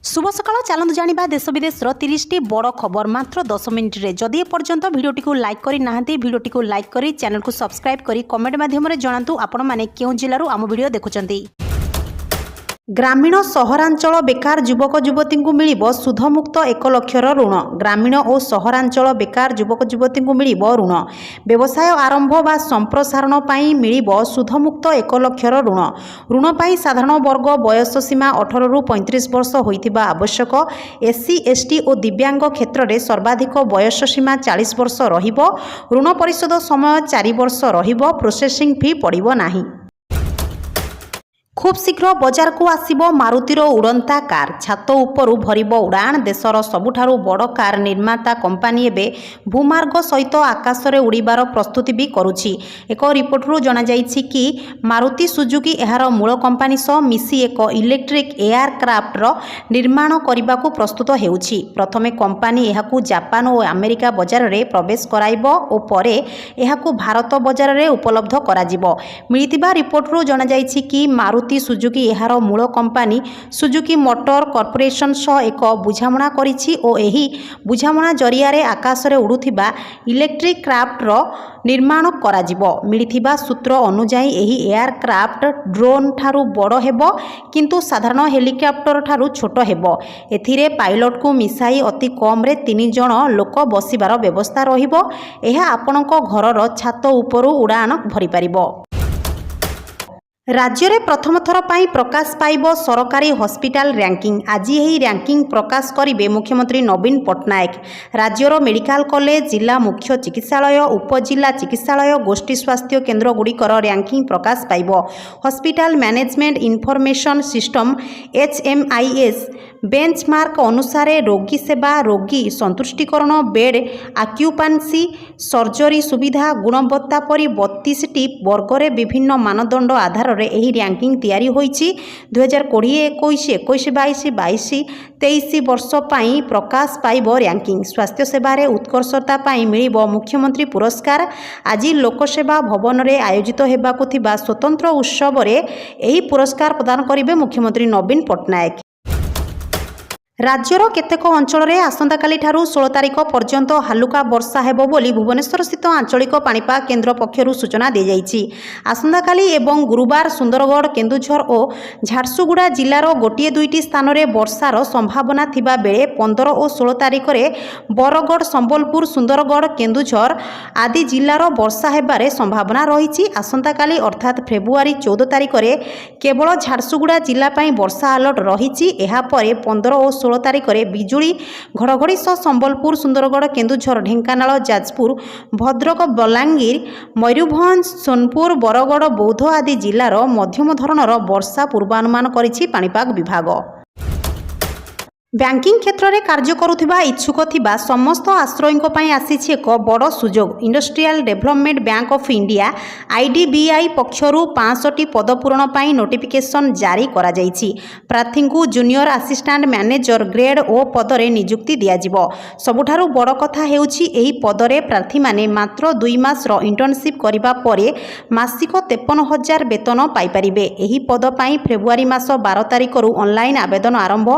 शुभ सकाळ चलतु जानिबा देश विदेश 30 बड़ खबर मात्र 10 मिनिट रे जदि एपर्यंत भिडियोटी को लाइक करी नाहंती भिडियोटी को लाइक करी चैनल को सब्सक्राइब करी कमेंट माध्यम रे जणांतु आपण माने केउ जिल्लारू आम भिडियो देखुचंती। ग्रामीण सहरांचल बेकार युवक युवती को मिलिबो सुधमुक्त 1 लक्षर ऋण। ग्रामीण और सहरांचल बेकार युवक युवती को मिलिबो ऋण। व्यवसाय आरंभ बा संप्रसारण पाई मिलिबो सुधमुक्त 1 लक्षर ऋण। ऋण पाई साधारण वर्ग बयस सीमा 18 रु 35 वर्ष होइतिबा आवश्यक। एससी एसटी और दिव्यांग क्षेत्र में सर्वाधिक बयस सीमा 40 वर्ष रहिबो। ऋण परिशोध समय 4 वर्ष रहिबो। प्रोसेसिंग फी पड़िबो नाही। खूब शीघ्र बजार को आसिबो मारुतिर उड़ंता कार। छात उपरू भरिबो उड़ाण। देशर सबुठारु बड़ कार निर्माता कंपानी एबे भूमार्ग सहित आकाश रे उड़ीबार प्रस्तुति भी करुछि। एक रिपोर्टरू जना जाइछि कि मारुति सुजुकी एहार मूल कंपानी सह मिसी एक इलेक्ट्रिक एयरक्राफ्ट रो निर्माण करबाकू प्रस्तुत हेउछि। प्रथमे कंपानी एहाकू जापान और अमेरिका बजार रे प्रवेश कराइबो और परे एहाकू भारत बजार रे उपलब्ध कराजिबो। मिलितिबा रिपोर्टरू जना जाइछि कि मारुति सुजुकी एहार मूल कंपानी सुजुकी मोटर कॉर्पोरेशन सह एक बुझामणा करिछि और एही बुझामणा जरिया रे आकाश रे उड़ुथिबा इलेक्ट्रिक क्राफ्ट रो निर्माण कराजिबो। मिलिथिबा सूत्र अनुसार एही एयरक्राफ्ट ड्रोन ठारू बड़ हेबो किंतु साधारण हेलिकॉप्टर ठारू छोट हेबो। एथिरे पायलट को मिसाई अति कम रे 3 जण लोक बसिबार व्यवस्था रहिबो। एहा आपणक घरर छात उपरू उड़ान भरि पारिबो। राज्य में प्रथम थर पाई प्रकाश पाइब सरकारी हॉस्पिटल रैंकिंग। आज यही रैंकिंग प्रकाश करेंगे मुख्यमंत्री नवीन पट्टनायक। राज्यर मेडिकल कॉलेज जिला मुख्य चिकित्सालय उपजिला चिकित्सालय गोष्ठी स्वास्थ्य केन्द्र गुड़िकर रैंकिंग प्रकाश पाइब। Hospital management information system HMIS benchmark अनुसार रोगी सेवा रोगी संतुष्टिकरण बेड आक्यूपांसी सर्जरी सुविधा गुणवत्ता परी 32टी वर्गरे विभिन्न मानदंड आधार रे एही रैंकिंग तैयारी होईछि। 2020 21 22 23 वर्ष पाई प्रकाश पाइब रैंकिंग। स्वास्थ्य सेवा रे उत्कर्षता पाई मिलिबो मुख्यमंत्री पुरस्कार। आज लोकसेवा भवन रे आयोजित हेबाकु थिबा स्वतंत्र उत्सव रे एही पुरस्कार प्रदान करिवे मुख्यमंत्री नवीन पट्टनायक। राज्यर केतेक अंचल में आसंताकाली ठारू 16 तारिख पर्यंत हालुका वर्षा हेबो बोली भुवनेश्वर स्थित आंचलिक पाणीपाग केन्द्र पक्षरु सूचना दी जाइछि। आसंताकाली एवं गुरुवार सुंदरगढ़ केन्दुझर और झारसुगुड़ा जिलार गोटे दुईटी स्थान में वर्षार संभावना थिबा बेले 15 और 16 तारिख में बरगढ़ संबलपुर सुंदरगढ़ केन्दुझर आदि जिलार वर्षा हेबारे संभावना रही। आसंताकाली अर्थात फेब्रुआरी 14 तारिख में केवल झारसुगुड़ा जिला पाई वर्षा अलर्ट रही। एहा परे 15 और 16 तारिख में बिजुली घड़घड़ी सह संबलपुर सुंदरगढ़ केन्दुझर ढेंकानाल जाजपुर भद्रक बलांगीर मयूरभंज सोनपुर बरगढ़ बौद्ध आदि जिलार मध्यम धरणर वर्षा पूर्वानुमान करिछि पाणीपाग विभाग। बैंकिंग क्षेत्र में कार्य करुथिबा इच्छुक थिबा समस्त आश्रयींको पई आसीछि एक बड़ सुजोग। Industrial development bank of India IDBI पक्षरु 65टी पद पूरण पई नोटिफिकेशन जारी करा जाइछि। प्रार्थी को जूनियर असिस्टेंट मैनेजर ग्रेड ओ पदरे नियुक्ति दियाजिबो। सबुठारु बड़ कथा हेउछि एही पदरे प्रार्थी माने मात्र 2 मास रो इंटर्नशिप करिबा परे मासिक 53,000 वेतन पाई परिबे। एही पद पई फेब्रुआरी मास 12 तारिख रु ऑनलाइन आवेदन आरंभ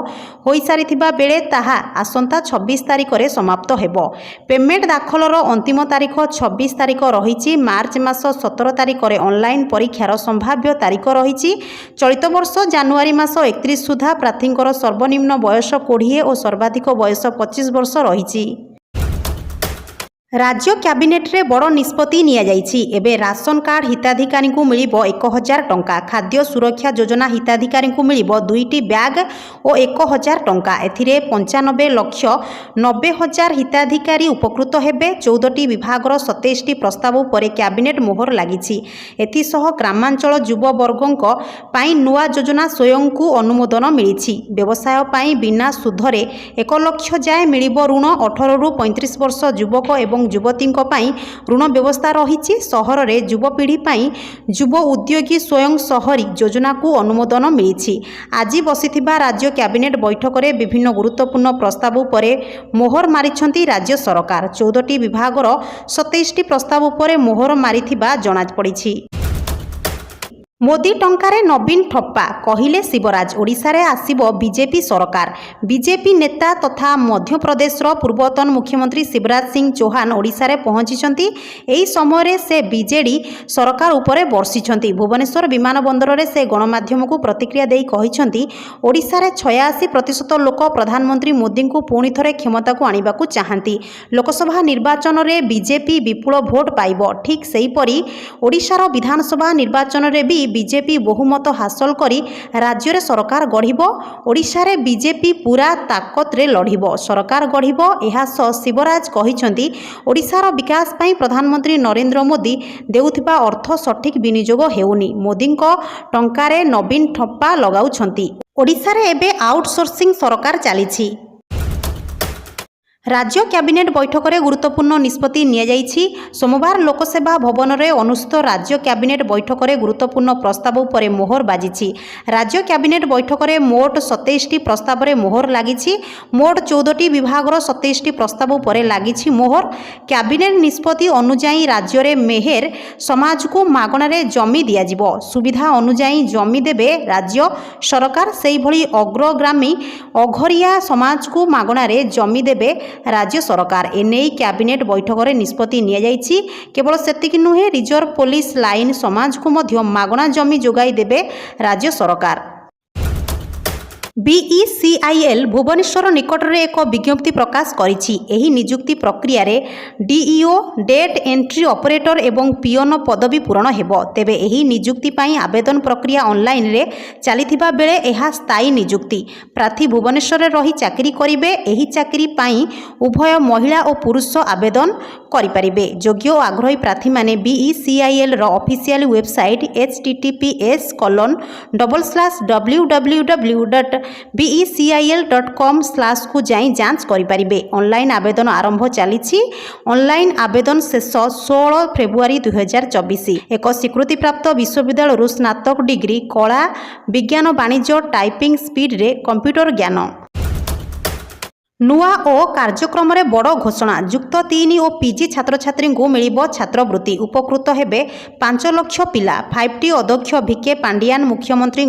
होई थिबा बेले ताहा आसंता 26 तारिख रे समाप्त हेबो। पेमेंट दाखलर अंतिम तारिख 26 तारिख रही। मार्च मास 17 तारिख रे ऑनलाइन परीक्षार संभाव्य तारिख रही। चलित वर्ष जानुआरी मास 31 सुधा प्रार्थींकर सर्वनिम्न बयस 20 और सर्वाधिक बयस 25 वर्ष रही। राज्य कैबिनेट रे बड़ निष्पत्ति निया जाइछि। एबे राशन कार्ड हिताधिकारी को मिलिबो 1000 टंका। खाद्य सुरक्षा योजना हिताधिकारी को मिलिबो 2टी बैग और 1000 टंका। एथिरे 95,90,000 हिताधिकारी उपकृत हेबे। 14टी विभागर 27टी प्रस्ताव उपरे कैबिनेट मोहर लागिछि। एथिसह ग्रामांचल युव वर्गक पाई नुआ योजना स्वयं को अनुमोदन मिलिछि। व्यवसाय पाई बिना सुधरे 1 लाख जाए मिलिबो ऋण। 18 रु 35 वर्ष युवक एवं युवतींक पाई ऋण व्यवस्था रही। सहर रे युवपीढ़ी पाई युव उद्योगी स्वयं शहरी योजना को अनुमोदन मिली। आज बसिथिबा राज्य कैबिनेट बैठक में विभिन्न गुरुत्वपूर्ण प्रस्ताव उपरे मोहर मारिछंती राज्य सरकार। 14टी विभागर 27टी प्रस्ताव उपरे मोहर मारिथिबा जଣା पड़िछि। मोदी टंकारे नवीन ठप्पा कहिले शिवराज ओडिशारे आसिबो बीजेपी सरकार। बीजेपी नेता तथा मध्य प्रदेशर पूर्वतन मुख्यमंत्री शिवराज सिंह चौहान ओडिशारे पहुंचिछंती। एही समय से बीजेडी सरकार उपरे बर्षिछंती। भुवनेश्वर विमान बंदर रे से गणमाध्यम को प्रतिक्रिया देई कहिछंती ओडिशारे 86% लोक प्रधानमंत्री मोदी को पुणी थरे क्षमता को आनिबा को चाहंती। लोकसभा निर्वाचन रे बीजेपी विपुल भोट पाइबो। ठीक सेहीपरि ओडिशार विधानसभा निर्वाचन रे भी बीजेपी बहुमत हासिल करी राज्य रे सरकार गढ़िबो। ओडिशा रे बीजेपी पूरा ताकत रे लढ़िबो, सरकार गढ़िबो। एहा सह शिवराज कहिसंती ओडिशार विकास पई प्रधानमंत्री नरेंद्र मोदी देउथिबा अर्थ सठिक विनियोग हेउनी। मोदींको टंकारे नवीन ठप्पा लगाउछंती। ओडिशा रे एबे आउटसोर्सिंग सरकार चलीछि। राज्य कैबिनेट बैठक में गुरुत्वपूर्ण निष्पत्ति नियाଯାଇଛି। सोमवार लोकसेवा भवन में अनुष्ठित राज्य कैबिनेट बैठक में गुरुत्वपूर्ण प्रस्ताव पर मोहर बाजिछि। राज्य कैबिनेट बैठक में मोट 27टी प्रस्ताव में मोहर लागिछि। मोट 14टी विभागर 27टी प्रस्ताव पर लागिछि मोहर। कैबिनेट निष्पत्ति अनुजाई राज्य में मेहेर समाज को मागणारे जमी दियाजिबो। सुविधा अनुजाई जमी देबे राज्य सरकार। सेही भली अग्रगामी अघरिया समाज को मागणारे जमी देबे राज्य सरकार। एने कैबिनेट बैठक में निष्पत्ति नियाଯାଇଛି। केवल सेतिक नुहे, रिजर्व पुलिस लाइन समाज को मध्य मागणा जमी जोगाई देबे राज्य सरकार। बीईसीआईएल भुवनेश्वर निकट में एक विज्ञप्ति प्रकाश करिछि। एही नियुक्ति प्रक्रिया रे डीईओ, डेट एंट्री ऑपरेटर एवं पियोन पदवी पूरण हेबो। तेबे एही नियुक्ति पई आवेदन प्रक्रिया ऑनलाइन रे चलिथिबा बेले एहा स्थायी नियुक्ति। प्रार्थी भुवनेश्वर रही चाकरी करिवे। एही चाकरी पई उभय महिला और पुरुष आवेदन करिपारिबे। योग्य और आग्रही प्रार्थी माने बीईसीआईएल रो ऑफिशियल वेबसाइट https://www.becil.com/ को जाई जांच करिपारिबे। ऑनलाइन आवेदन आरंभ चलीछि। ऑनलाइन आवेदन शेष 16 फेब्रुआरी 2024। एक स्वीकृतिप्राप्त विश्वविद्यालय स्नातक डिग्री कला विज्ञान वाणिज्य टाइपिंग स्पीड रे कंप्यूटर ज्ञान। नुआ ओ कार्यक्रम रे बड़ घोषणा। युक्त 3 और पीजी छात्र छात्री को मिलिबो छात्रवृत्ति। उपकृत हेबे 5 लाख पिला। 5T अध्यक्ष भिके पांडियान मुख्यमंत्री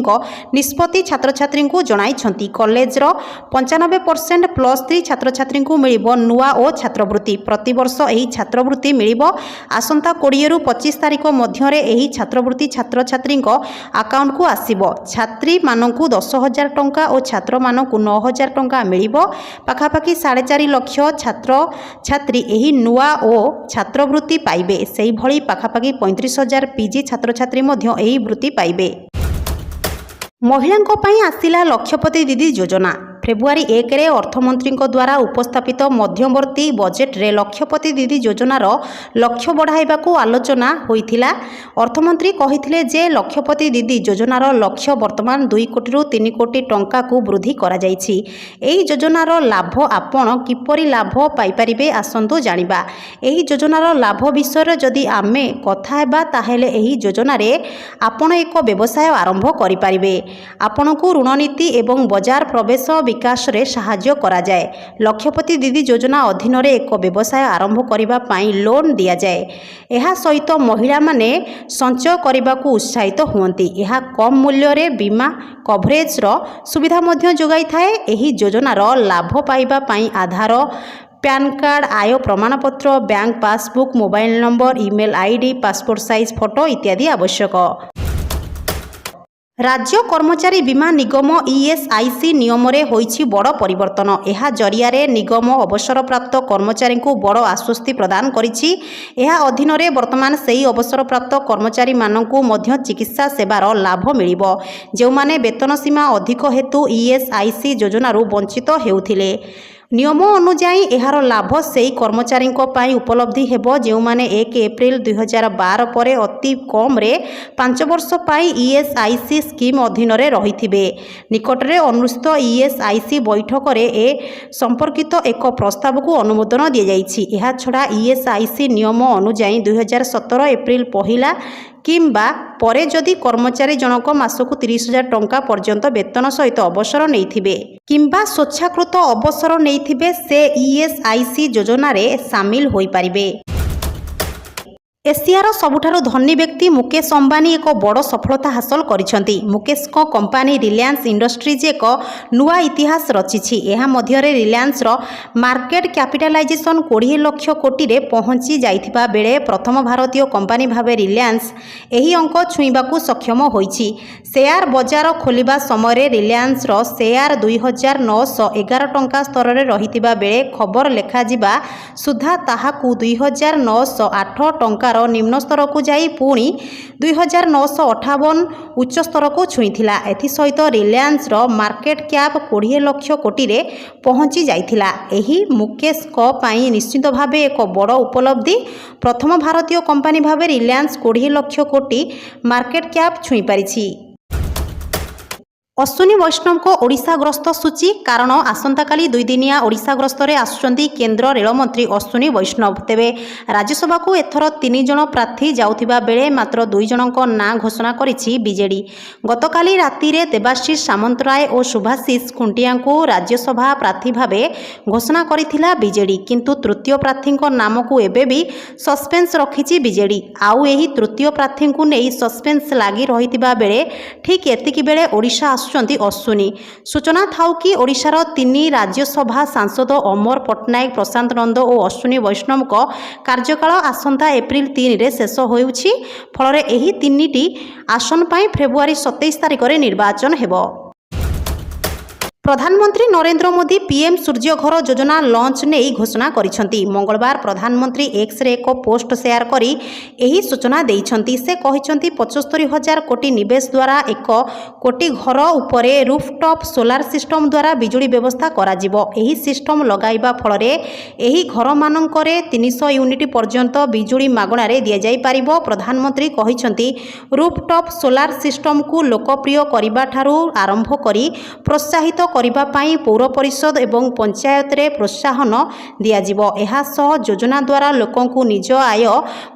निष्पत्ति छात्र छात्री को जणाइछंती। कॉलेज रो 95% +3 छात्र छात्री को मिलिबो नुआ ओ छात्रवृत्ति। प्रतिवर्ष एही छात्रवृत्ति मिलिबो। आसंता 20 रु 25 तारिख मध्य रे एही छात्रवृत्ति छात्र छात्री अकाउंट को आसीबो। छात्री मानकु 10,000 टंका और छात्र मानकु 9,000 टंका मिलिबो। पाखापाखि 4.5 लाख छात्र छात्री एही नुआ ओ छात्रवृत्ति पाइबे। सेही भली पाखापाखि 35,000 पीजी छात्र छात्री मध्य एही वृत्ति पाइबे। महिलांको पई आसिला लक्षपति दीदी योजना। फेब्रुआरी 1 रे अर्थमंत्री द्वारा उपस्थापित मध्यवर्ती बजेट रे लक्षपति दीदी योजनार लक्ष्य बढ़ाइबाकू आलोचना होइथिला। अर्थमंत्री कहिथिले जे लक्षपति दीदी योजनार लक्ष्य वर्तमान 2 कोटी रु 3 कोटी टंका को वृद्धि करा जायछि। एही योजनार लाभ आपण किपरि लाभ पाई परिबे आसंतु जानिबा। एही योजनार लाभ विषय जदि आमे कथा हेबा ताहेले एही योजना रे आपण एक व्यवसाय आरंभ करि परिबे। आपणकू ऋण नीति एवं बाजार प्रवेश विकास रे सहाय्य करा जाए। लक्षपति दीदी योजना अधीन रे एक व्यवसाय आरंभ करिबा पई लोन दिया जाए। एहा सहित महिला माने संचय करिबा को उत्साहित हुअंती। एहा कम मूल्य रे बीमा कवरेज रो सुविधा मध्य जोगाई थाए। एही योजना रो लाभ पाइबा पई आधार, पैन कार्ड, आय प्रमाणपत्र, bank passbook, mobile number, email ID, passport size photo इत्यादि आवश्यक। राज्य कर्मचारी बीमा निगम ईएसआईसी नियम रे होइछि बड़ परिवर्तन। एहा जरिया रे निगम अवसरप्राप्त कर्मचारी को बड़ आश्वस्ति प्रदान करिछि। एहा अधीन रे वर्तमान सेही अवसरप्राप्त कर्मचारी मानकू मध्य चिकित्सा सेवार लाभ मिलिबो जे माने वेतन सीमा अधिक हेतु ईएसआईसी योजना वंचित हेउथिले। नियम अनुजाई एहार लाभ सेही कर्मचारी पाई उपलब्धि हेबो जे माने 1 एप्रिल 2012 पर अति कम रे 5 वर्ष पाई ईएसआईसी स्कीम अधीन रे रहिथिबे। निकट रे अनुष्ठित ईएसआईसी बैठक रे ए संपर्कित एक प्रस्ताव को अनुमोदन दिया जाइछि। एहा छडा ईएसआईसी नियम अनुजाई 2017 एप्रिल पहिला किंबा परे जदि कर्मचारी जनक मासकु 30,000 टंका पर्यंत वेतन सहित अवसर नैथिबे किंबा स्वच्छाकृत अवसर नैथिबे से ईएसआईसी योजना रे शामिल होई परिबे। एशियार सबुठारु धनी व्यक्ति मुकेश अंबानी एक बड़ सफलता हासिल करिसेंती। मुकेश को कंपनी रिलायंस इंडस्ट्रीज एक नुआ इतिहास रचिछि। एहा मध्यरे रिलायंस रो मार्केट कैपिटलाइजेशन 20 लाख कोटी रे पहुंची जाइथिबा बेले प्रथम भारतीय कंपनी भाबे रिलायंस एही अंक छुईबाकू सक्षम होइछि। शेयर बजार खोलिबा समय रिलायंस रो शेयर 2911 टंका स्तर रे रहितिबा बेले खबर लेखा जिबा सुधा ताहाकू 2908 टंका निम्न स्तर को जाई पुणी 2958 उच्च स्तर को छुईथिला। एथि सहित रिलायंस रो मार्केट कैप 20 लाख कोटी रे पहुंची जाइथिला। एही मुकेश को पाई निश्चित भावे एक बड़ उपलब्धि। प्रथम भारतीय कंपनी भावे रिलायंस 20 लाख कोटी मार्केट कैप छुई पारिछि। अश्विनी वैष्णव को ओडिशा ग्रस्त सूची कारण आसंताकाली 2 दिनिया ओडिशा ग्रस्त रे आसुचंती केंद्र रेलमंत्री अश्विनी वैष्णव। तेबे राज्यसभा को एथर 3 जण प्रार्थी जाउथिबा बेले मात्र 2 जणको नाम घोषणा करिछि बीजेडी। गतकाली राति रे देवाशीष सामंतराय और सुभाषिष खुंटिया को राज्यसभा प्रार्थी भावे घोषणा करिथिला बीजेडी, किंतु तृतीय प्रार्थी नाम को एबे भी सस्पेंस रखिछि बीजेडी। आउ एही तृतीय प्रार्थी को नै सस्पेंस लागि रहितिबा बेले ठीक एतिकी बेले ओडिशा अश्विनी। सूचना थाउ कि ओडिशार 3 राज्यसभा सांसद अमर पट्टनायक, प्रशांत नंद और अश्विनी वैष्णव को कार्यकाल आसंता एप्रिल 3 रे शेष होउछि। फल एही 3टी आसन पर फेब्रुआरी 27 तारिख रे निर्वाचन हेबो। प्रधानमंत्री नरेंद्र मोदी पीएम सूर्यघर योजना लॉन्च नहीं घोषणा करिसेंती। मंगलवार प्रधानमंत्री एक्स रे एक पोस्ट शेयर करी एही सूचना देइछंती। से कहिसेंती 75,000 कोटी निवेश द्वारा 1 कोटी घर उपरे रूफटॉप सोलार सिस्टम द्वारा बिजुली व्यवस्था करा जिवो। एही सिस्टम लगाइबा फल रे एही घर मानकरे 300 यूनिट पर्यंत बिजुली मागणा रे दिया जाई पारिबो। प्रधानमंत्री कहिसेंती रूफटॉप सोलार सिस्टम को लोकप्रिय करिबा ठारू आरंभ करी प्रोत्साहित करिबा पाई पौर परिषद एवं पंचायत रे प्रोत्साहन दिया जिवो। एहा सह योजना द्वारा लोकों को निज आय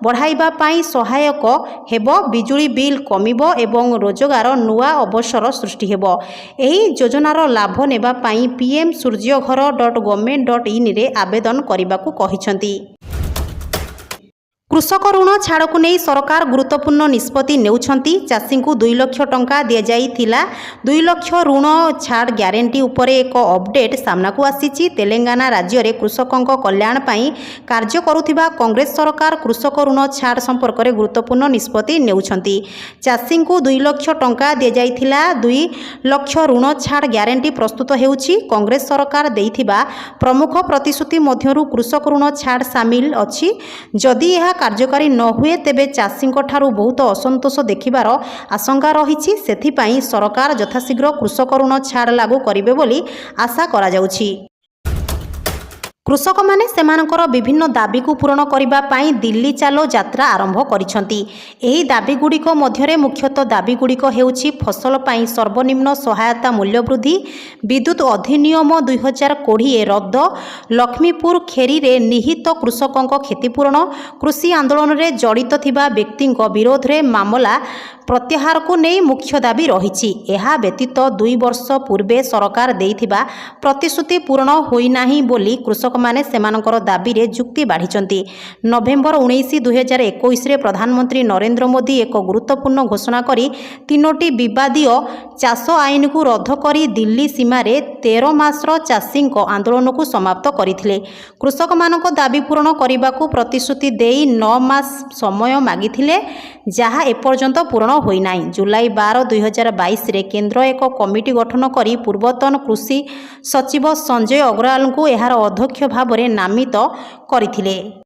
बढ़ाइबा पाई सहायक हेबो। बिजुली बिल कमिबो एवं रोजगार नुआ अवसर सृष्टि हेबो। एही योजनार लाभ नेबा पाई pmsuryaghar.government.in रे आवेदन करिबाकू कहिसेंती। कृषक ऋण छाड़ को नहीं सरकार गुरुत्वपूर्ण निष्पत्ति नेउछंती। चाषी को 2 लाख टंका दि जाइथिला। 2 लाख ऋण छाड़ ग्यारंटी उपरे एक अपडेट सामना को आसीची। तेलंगाना राज्य रे कृषकों कल्याण पाई कार्य करुथिबा कांग्रेस सरकार कृषक ऋण छाड़ संपर्क में गुरुत्वपूर्ण निष्पत्ति नेउछंती। चाषी को 2 लाख टंका दि जाइथिला। 2 लाख ऋण छाड़ ग्यारंटी प्रस्तुत हेउची। कांग्रेस सरकार देइथिबा प्रमुख प्रतिश्रुति मध्यरु कृषक ऋण छाड़ सामिल अछि। जदि यह कार्यकारी न हुए तेबे चाषी ठारू बहुत असंतोष देखिबार आशंका रही। सेथिपाई सरकार यथाशीघ्र कृषक ऋण छाड़ लागू करिवे बोली आशा करा जाउछि। कृषक माने सेमानकर विभिन्न दाबी को पूरण करिबा पाई दिल्ली चालो यात्रा आरंभ करिसेंती। एही दाबी गुड़िक मध्यरे मुख्यतः दाबी गुड़िक हेउछि फसल पाई सर्वनिम्न सहायता मूल्य वृद्धि, विद्युत अधिनियम 2020 रद्द, लक्ष्मीपुर खेरी रे निहित कृषकों क्षतिपूरण, कृषि आंदोलन रे जड़ित थिबा व्यक्ति विरोध रे मामला प्रत्याहार को नहीं मुख्य दाबी रही। यह व्यतीत 2 वर्ष पूर्वे सरकार देइथिबा प्रतिश्रुति पूर्ण होई नाही बोली कृषक माने सेमानकर दाबी रे जुक्ति बाढ़ी। नवेम्बर 19, 2021 रे प्रधानमंत्री नरेंद्र मोदी एक गुरुत्वपूर्ण घोषणा करी 3टी विवादीय चाष आईन को रद्द करी दिल्ली सीमा रे 13 मासर चाषी आंदोलन को समाप्त करथिले। कृषक मानक दाबी पूर्ण करने को प्रतिश्रुति देई 9 मास समय मागिथिले, जहाँ एपर्यंत पूर्ण होई नाही। जुलाई 12, 2022 रे केंद्र एक कमिटी गठन करी पूर्वतन कृषि सचिव संजय अग्रवाल को एहार अध्यक्ष भाव नामित करथिले।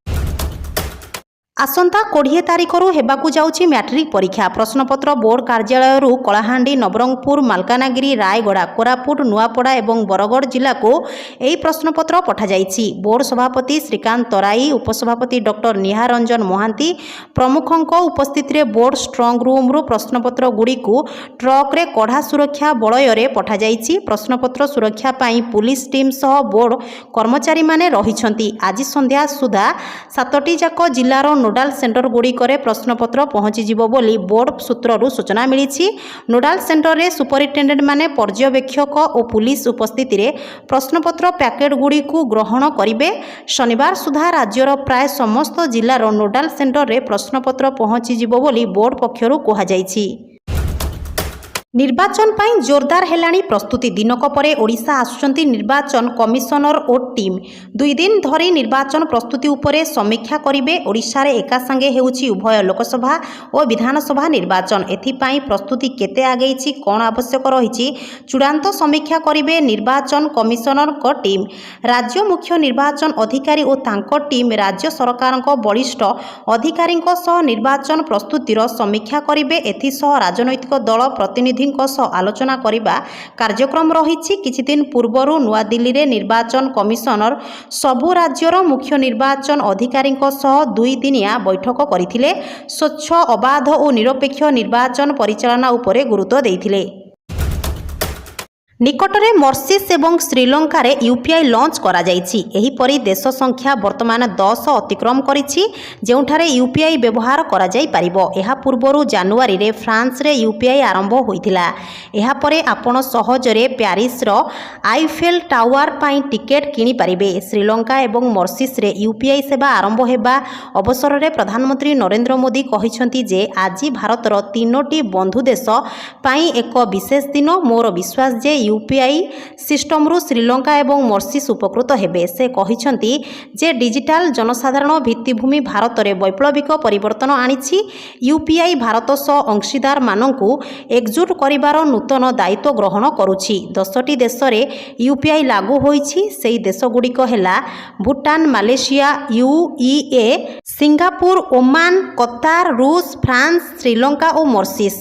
आसंता 20 तारिखरू हेबाकू जाउछि मैट्रिक परीक्षा। प्रश्नपत्र बोर्ड कार्यालय कलाहांडी, नवरंगपुर, मालकानगिरी, रायगड़ा, कोरापुट, नुआपड़ा और बरगढ़ जिला को यही प्रश्नपत्र पठा जाइछि। बोर्ड सभापति श्रीकांत तराई, उपसभापति डॉक्टर निहार रंजन महांती प्रमुखों उपस्थित रे बोर्ड स्ट्रंग रूम रु प्रश्नपत्र गुड़ी को ट्रक रे कड़ा सुरक्षा बलय रे पठा जाइछि। प्रश्नपत्र सुरक्षा पाई पुलिस टीम सह बोर्ड कर्मचारी माने रहिछंती। आज संध्या सुधा 7टी जाक जिलार ନୋଡାଲ ସେଣ୍ଟର ଗୁଡ଼ିକରେ ପ୍ରଶ୍ନପତ୍ର ପହଞ୍ଚିଯିବ ବୋଲି ବୋର୍ଡ ସୂତ୍ରରୁ ସୂଚନା ମିଳିଛି। ନୋଡାଲ ସେଣ୍ଟରରେ ସୁପରିଟେଣ୍ଡେଣ୍ଟ ମାନେ ପର୍ଯ୍ୟବେକ୍ଷକ ଓ ପୁଲିସ ଉପସ୍ଥିତିରେ ପ୍ରଶ୍ନପତ୍ର ପ୍ୟାକେଟ ଗୁଡ଼ିକୁ ଗ୍ରହଣ କରିବେ। ଶନିବାର ସୁଦ୍ଧା ରାଜ୍ୟର ପ୍ରାୟ ସମସ୍ତ ଜିଲ୍ଲାର ନୋଡାଲ ସେଣ୍ଟରରେ ପ୍ରଶ୍ନପତ୍ର ପହଞ୍ଚିଯିବ ବୋଲି ବୋର୍ଡ ପକ୍ଷରୁ କୁହାଯାଇଛି। ନିର୍ବାଚନ ପାଇଁ ଜୋରଦାର ହେଲାଣି ପ୍ରସ୍ତୁତି। ଦିନକ ପରେ ଓଡ଼ିଶା ଆସୁଛନ୍ତି ନିର୍ବାଚନ କମିଶନର ଓ ଟିମ୍। 2 ଦିନ ଧରି ନିର୍ବାଚନ ପ୍ରସ୍ତୁତି ଉପରେ ସମୀକ୍ଷା କରିବେ। ଓଡ଼ିଶାରେ ଏକାସାଙ୍ଗେ ହେଉଛି ଉଭୟ ଲୋକସଭା ଓ ବିଧାନସଭା ନିର୍ବାଚନ। ଏଥିପାଇଁ ପ୍ରସ୍ତୁତି କେତେ ଆଗେଇଛି, କ'ଣ ଆବଶ୍ୟକ ରହିଛି, ଚୂଡ଼ାନ୍ତ ସମୀକ୍ଷା କରିବେ ନିର୍ବାଚନ କମିଶନରଙ୍କ ଟିମ୍। ରାଜ୍ୟ ମୁଖ୍ୟ ନିର୍ବାଚନ ଅଧିକାରୀ ଓ ତାଙ୍କ ଟିମ୍ ରାଜ୍ୟ ସରକାରଙ୍କ ବରିଷ୍ଠ ଅଧିକାରୀଙ୍କ ସହ ନିର୍ବାଚନ ପ୍ରସ୍ତୁତିର ସମୀକ୍ଷା କରିବେ। ଏଥିସହ ରାଜନୈତିକ ଦଳ ପ୍ରତିନିଧି ସହ ଆଲୋଚନା କରିବା କାର୍ଯ୍ୟକ୍ରମ ରହିଛି। କିଛିଦିନ ପୂର୍ବରୁ ନୂଆଦିଲ୍ଲୀରେ ନିର୍ବାଚନ କମିଶନର ସବୁ ରାଜ୍ୟର ମୁଖ୍ୟ ନିର୍ବାଚନ ଅଧିକାରୀଙ୍କ ସହ 2 ଦିନିଆ ବୈଠକ କରିଥିଲେ। ସ୍ୱଚ୍ଛ, ଅବାଧ ଓ ନିରପେକ୍ଷ ନିର୍ବାଚନ ପରିଚାଳନା ଉପରେ ଗୁରୁତ୍ୱ ଦେଇଥିଲେ। ନିକଟରେ ମରିସସ୍ ଏବଂ ଶ୍ରୀଲଙ୍କାରେ ୟୁପିଆଇ ଲଞ୍ଚ କରାଯାଇଛି। ଏହିପରି ଦେଶ ସଂଖ୍ୟା ବର୍ତ୍ତମାନ 10 ଅତିକ୍ରମ କରିଛି ଯେଉଁଠାରେ ୟୁପିଆଇ ବ୍ୟବହାର କରାଯାଇପାରିବ। ଏହା ପୂର୍ବରୁ ଜାନୁଆରୀରେ ଫ୍ରାନ୍ସରେ ୟୁପିଆଇ ଆରମ୍ଭ ହୋଇଥିଲା। ଏହାପରେ ଆପଣ ସହଜରେ ପ୍ୟାରିସର ଆଇଫେଲ ଟାୱାର ପାଇଁ ଟିକେଟ୍ କିଣିପାରିବେ। ଶ୍ରୀଲଙ୍କା ଏବଂ ମରିସସ୍ରେ ୟୁପିଆଇ ସେବା ଆରମ୍ଭ ହେବା ଅବସରରେ ପ୍ରଧାନମନ୍ତ୍ରୀ ନରେନ୍ଦ୍ର ମୋଦି କହିଛନ୍ତି ଯେ ଆଜି ଭାରତର 3ଟି ବନ୍ଧୁ ଦେଶ ପାଇଁ ଏକ ବିଶେଷ ଦିନ। ମୋର ବିଶ୍ୱାସ ଯେ ୟୁପିଆଇ ସିଷ୍ଟମରୁ ଶ୍ରୀଲଙ୍କା ଏବଂ ମରିସସ୍ ଉପକୃତ ହେବେ। ସେ କହିଛନ୍ତି ଯେ ଡିଜିଟାଲ ଜନସାଧାରଣ ଭିତ୍ତିଭୂମି ଭାରତରେ ବୈପ୍ଳବିକ ପରିବର୍ତ୍ତନ ଆଣିଛି। ୟୁପିଆଇ ଭାରତ ସହ ଅଂଶୀଦାରମାନଙ୍କୁ ଏକଜୁଟ କରିବାର ନୂତନ ଦାୟିତ୍ୱ ଗ୍ରହଣ କରୁଛି। 10ଟି ଦେଶରେ ୟୁପିଆଇ ଲାଗୁ ହୋଇଛି। ସେହି ଦେଶଗୁଡ଼ିକ ହେଲା Bhutan, Malaysia, UAE, Singapore, Oman, Qatar, ରୁଷ, ଫ୍ରାନ୍ସ, ଶ୍ରୀଲଙ୍କା ଓ ମରିସସ୍।